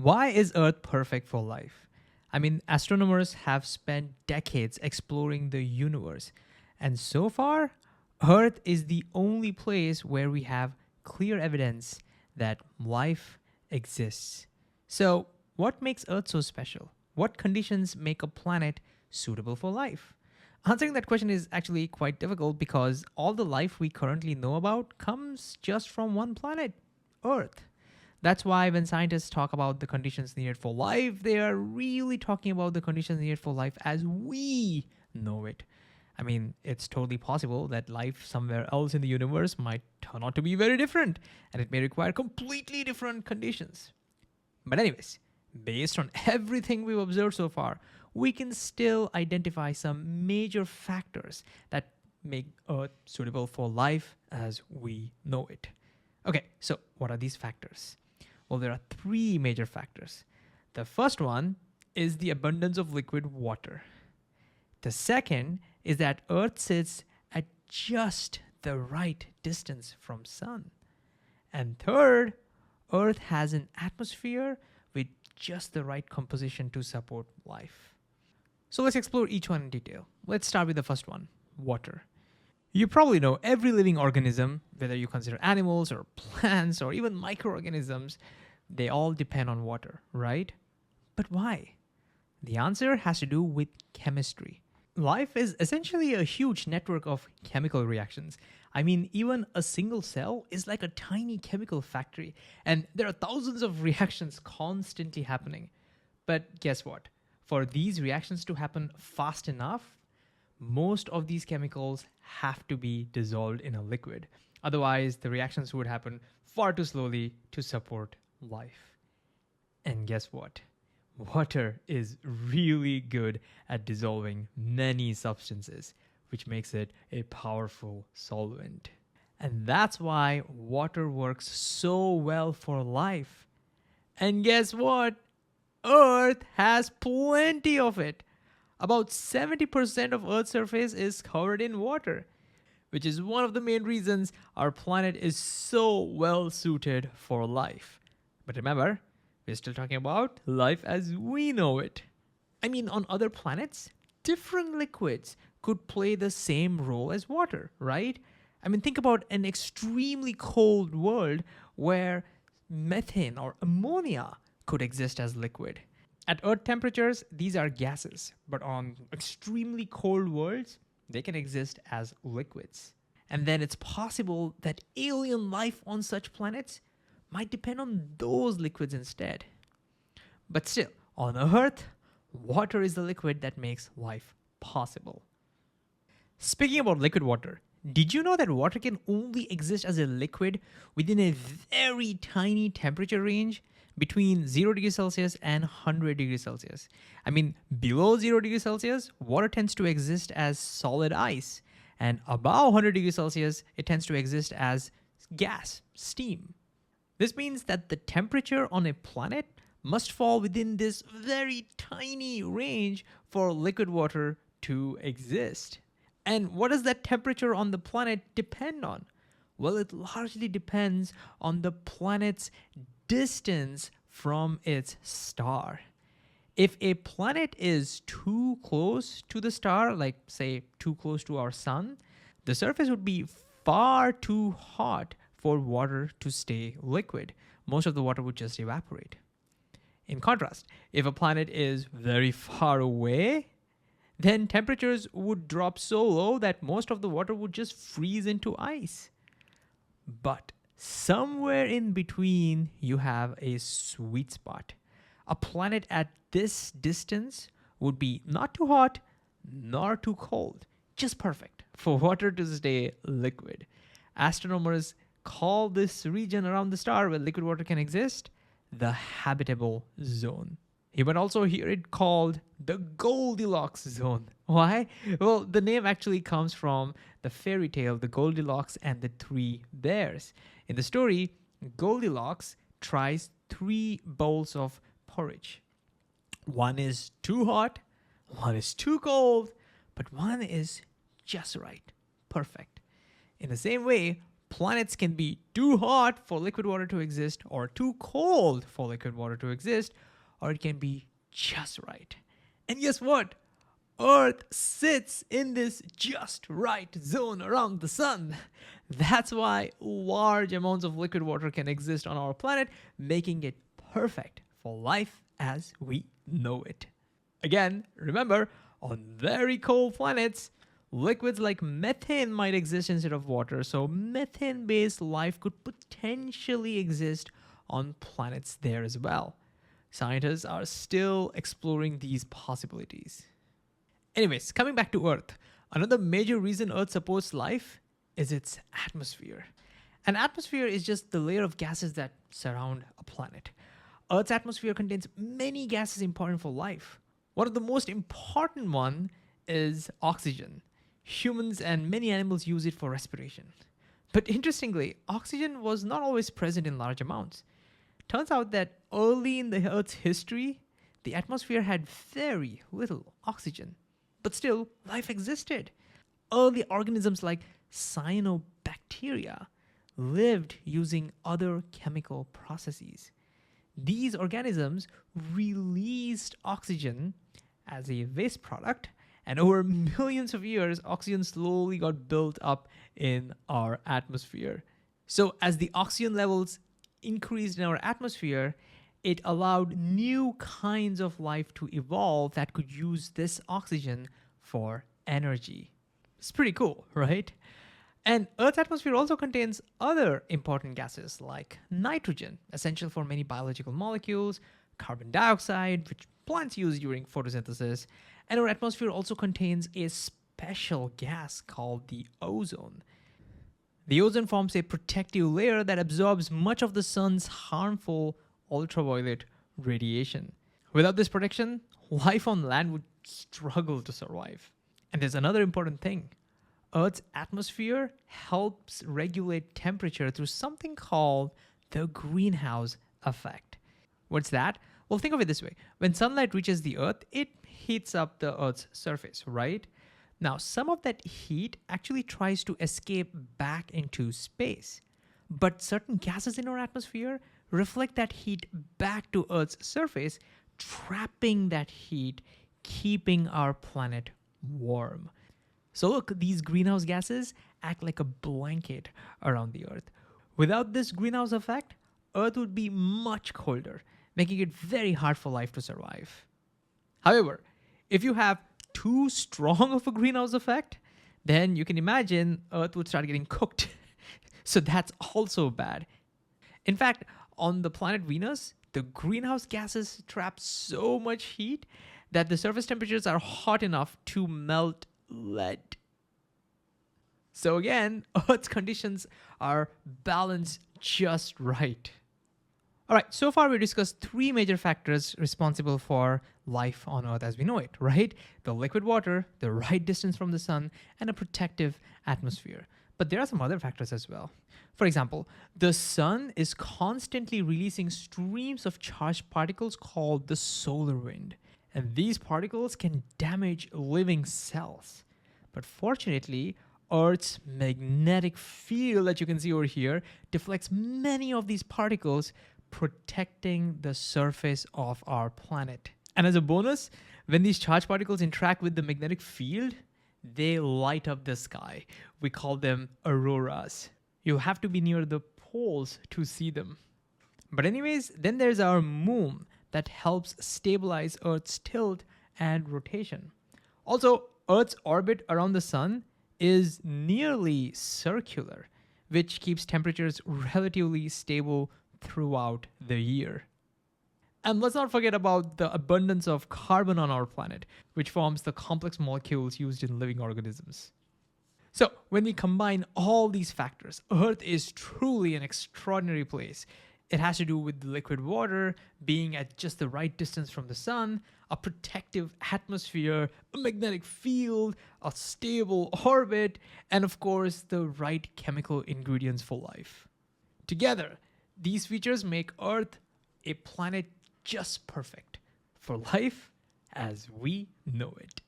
Why is Earth perfect for life? I mean, astronomers have spent decades exploring the universe, and so far, Earth is the only place where we have clear evidence that life exists. So, what makes Earth so special? What conditions make a planet suitable for life? Answering that question is actually quite difficult because all the life we currently know about comes just from one planet, Earth. That's why when scientists talk about the conditions needed for life, they are really talking about the conditions needed for life as we know it. I mean, it's totally possible that life somewhere else in the universe might turn out to be very different, and it may require completely different conditions. But, anyways, based on everything we've observed so far, we can still identify some major factors that make Earth suitable for life as we know it. Okay, so what are these factors? Well, there are three major factors. The first one is the abundance of liquid water. The second is that Earth sits at just the right distance from Sun. And third, Earth has an atmosphere with just the right composition to support life. So let's explore each one in detail. Let's start with the first one, water. You probably know every living organism, whether you consider animals or plants or even microorganisms, they all depend on water, right? But why? The answer has to do with chemistry. Life is essentially a huge network of chemical reactions. I mean, even a single cell is like a tiny chemical factory, and there are thousands of reactions constantly happening. But guess what? For these reactions to happen fast enough, most of these chemicals have to be dissolved in a liquid. Otherwise, the reactions would happen far too slowly to support life. And guess what? Water is really good at dissolving many substances, which makes it a powerful solvent. And that's why water works so well for life. And guess what? Earth has plenty of it. About 70% of Earth's surface is covered in water, which is one of the main reasons our planet is so well suited for life. But remember, we're still talking about life as we know it. I mean, on other planets, different liquids could play the same role as water, right? I mean, think about an extremely cold world where methane or ammonia could exist as liquid. At Earth temperatures, these are gases, but on extremely cold worlds, they can exist as liquids. And then it's possible that alien life on such planets might depend on those liquids instead. But still, on Earth, water is the liquid that makes life possible. Speaking about liquid water, did you know that water can only exist as a liquid within a very tiny temperature range between 0 degrees Celsius and 100 degrees Celsius? I mean, below 0 degrees Celsius, water tends to exist as solid ice, and above 100 degrees Celsius, it tends to exist as gas, steam. This means that the temperature on a planet must fall within this very tiny range for liquid water to exist. And what does that temperature on the planet depend on? Well, it largely depends on the planet's distance from its star. If a planet is too close to the star, like say too close to our sun, the surface would be far too hot for water to stay liquid. Most of the water would just evaporate. In contrast, if a planet is very far away, then temperatures would drop so low that most of the water would just freeze into ice. But somewhere in between, you have a sweet spot. A planet at this distance would be not too hot, nor too cold, just perfect for water to stay liquid. Astronomers call this region around the star where liquid water can exist the habitable zone. You might also hear it called the Goldilocks zone. Why? Well, the name actually comes from the fairy tale, The Goldilocks and the Three Bears. In the story, Goldilocks tries 3 bowls of porridge. One is too hot, one is too cold, but one is just right, perfect. In the same way, Planets can be too hot for liquid water to exist, or too cold for liquid water to exist, or it can be just right. And guess what? Earth sits in this just right zone around the sun. That's why large amounts of liquid water can exist on our planet, making it perfect for life as we know it. Again, remember, on very cold planets, liquids like methane might exist instead of water, so methane based life could potentially exist on planets there as well. Scientists are still exploring these possibilities. Anyways, coming back to Earth, another major reason Earth supports life is its atmosphere. An atmosphere is just the layer of gases that surround a planet. Earth's atmosphere contains many gases important for life. One of the most important one is oxygen. Humans and many animals use it for respiration. But interestingly, oxygen was not always present in large amounts. Turns out that early in the Earth's history, the atmosphere had very little oxygen. But still, life existed. Early organisms like cyanobacteria lived using other chemical processes. These organisms released oxygen as a waste product, and over millions of years, oxygen slowly got built up in our atmosphere. So, as the oxygen levels increased in our atmosphere, it allowed new kinds of life to evolve that could use this oxygen for energy. It's pretty cool, right? And Earth's atmosphere also contains other important gases like nitrogen, essential for many biological molecules, carbon dioxide, which plants use during photosynthesis, and our atmosphere also contains a special gas called the ozone. The ozone forms a protective layer that absorbs much of the sun's harmful ultraviolet radiation. Without this protection, life on land would struggle to survive. And there's another important thing. Earth's atmosphere helps regulate temperature through something called the greenhouse effect. What's that? Well, think of it this way. When sunlight reaches the Earth, it heats up the Earth's surface, right? Now, some of that heat actually tries to escape back into space. But certain gases in our atmosphere reflect that heat back to Earth's surface, trapping that heat, keeping our planet warm. So look, these greenhouse gases act like a blanket around the Earth. Without this greenhouse effect, Earth would be much colder, making it very hard for life to survive. However, if you have too strong of a greenhouse effect, then you can imagine Earth would start getting cooked. So that's also bad. In fact, on the planet Venus, the greenhouse gases trap so much heat that the surface temperatures are hot enough to melt lead. So again, Earth's conditions are balanced just right. All right, so far we discussed three major factors responsible for life on Earth as we know it, right? The liquid water, the right distance from the sun, and a protective atmosphere. But there are some other factors as well. For example, the sun is constantly releasing streams of charged particles called the solar wind. And these particles can damage living cells. But fortunately, Earth's magnetic field that you can see over here deflects many of these particles, protecting the surface of our planet. And as a bonus, when these charged particles interact with the magnetic field, they light up the sky. We call them auroras. You have to be near the poles to see them. But anyways, then there's our moon that helps stabilize Earth's tilt and rotation. Also, Earth's orbit around the sun is nearly circular, which keeps temperatures relatively stable throughout the year. And let's not forget about the abundance of carbon on our planet, which forms the complex molecules used in living organisms. So, when we combine all these factors, Earth is truly an extraordinary place. It has to do with liquid water being at just the right distance from the sun, a protective atmosphere, a magnetic field, a stable orbit, and of course, the right chemical ingredients for life. Together, these features make Earth a planet just perfect for life as we know it.